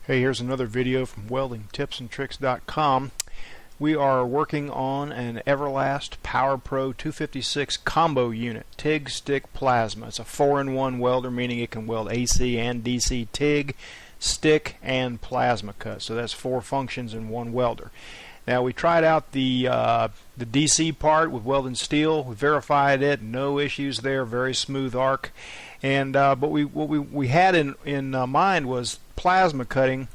Hey, here's another video from weldingtipsandtricks.com. We are working on an Everlast powerpro 256 combo unit, TIG stick plasma. It's a 4-in-1 welder, meaning it can weld AC and DC TIG, stick, and plasma cut. So that's 4 functions in one welder. Now we tried out the DC part with weld and steel. We verified it, no issues there, very smooth arc. And but what we had in mind was plasma cutting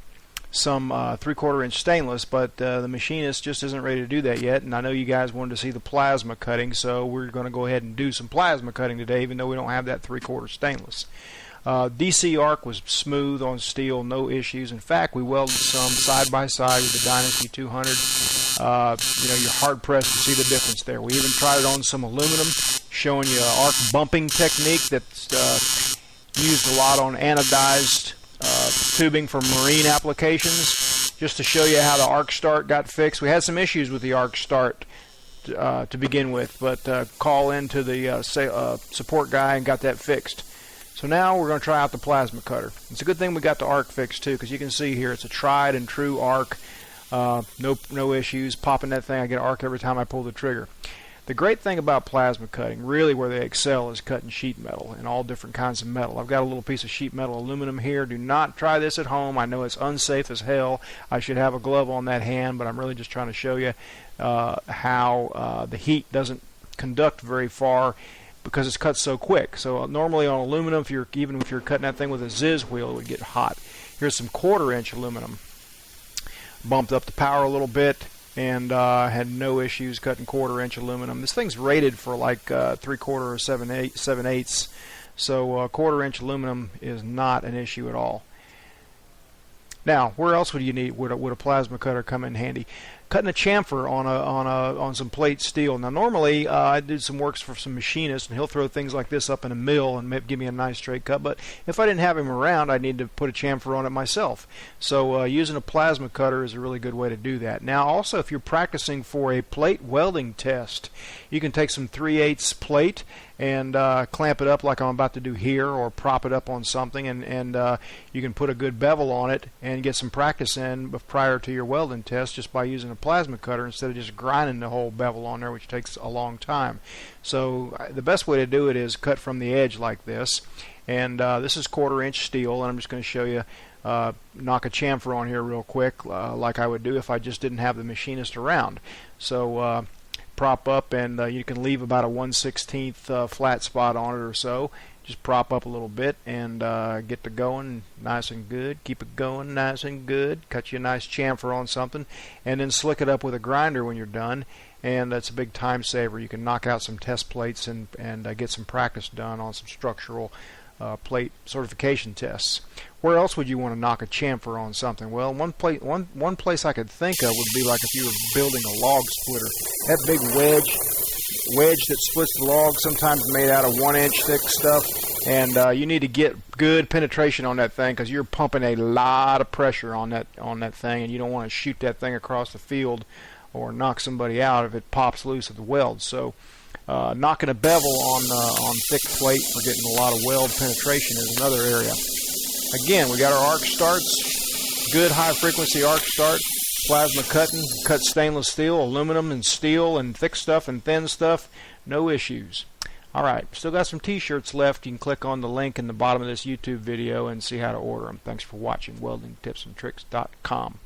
some 3/4 inch stainless, but the machinist just isn't ready to do that yet. And I know you guys wanted to see the plasma cutting, so we're going to go ahead and do some plasma cutting today, even though we don't have that 3/4 stainless. DC arc was smooth on steel, no issues. In fact, we welded some side by side with the Dynasty 200. You're hard pressed to see the difference there. We even tried it on some aluminum, showing you an arc bumping technique that's used a lot on anodized tubing for marine applications, just to show you how the arc start got fixed. We had some issues with the arc start to begin with, but call into the support guy and got that fixed. So now we're going to try out the plasma cutter. It's a good thing we got the arc fixed too, because you can see here it's a tried and true arc. No issues. Popping that thing, I get an arc every time I pull the trigger. The great thing about plasma cutting, really where they excel, is cutting sheet metal and all different kinds of metal. I've got a little piece of sheet metal aluminum here. Do not try this at home. I know it's unsafe as hell. I should have a glove on that hand, but I'm really just trying to show you how the heat doesn't conduct very far because it's cut so quick. So normally on aluminum, even if you're cutting that thing with a Ziz wheel, it would get hot. Here's some 1/4 inch aluminum. Bumped up the power a little bit and had no issues cutting 1/4 inch aluminum. This thing's rated for like 3/4 or 7/8, so 1/4 inch aluminum is not an issue at all. Now, where else would a plasma cutter come in handy? Cutting a chamfer on some plate steel. Now, normally I did some works for some machinists, and he'll throw things like this up in a mill and give me a nice straight cut. But if I didn't have him around, I'd need to put a chamfer on it myself. So using a plasma cutter is a really good way to do that. Now, also, if you're practicing for a plate welding test, you can take some 3/8 plate and clamp it up like I'm about to do here, or prop it up on something, and you can put a good bevel on it and get some practice in prior to your welding test just by using a plasma cutter instead of just grinding the whole bevel on there, which takes a long time. So the best way to do it is cut from the edge like this, and this is 1/4 inch steel, and I'm just going to show you knock a chamfer on here real quick like I would do if I just didn't have the machinist around. So prop up, and you can leave about a 1/16 flat spot on it or so. Just prop up a little bit and get to going nice and good. Keep it going nice and good. Cut you a nice chamfer on something, and then slick it up with a grinder when you're done. And that's a big time saver. You can knock out some test plates and get some practice done on some structural plate certification tests. Where else would you want to knock a chamfer on something? Well, one place I could think of would be like if you were building a log splitter. That big wedge that splits the log, sometimes made out of 1-inch thick stuff, and you need to get good penetration on that thing because you're pumping a lot of pressure on that thing, and you don't want to shoot that thing across the field or knock somebody out if it pops loose at the weld. So knocking a bevel on thick plate for getting a lot of weld penetration is another area. Again, we got our arc starts, good high frequency arc start, plasma cutting, cut stainless steel, aluminum and steel and thick stuff and thin stuff, no issues. Alright, still got some t-shirts left. You can click on the link in the bottom of this YouTube video and see how to order them. Thanks for watching. WeldingTipsandTricks.com.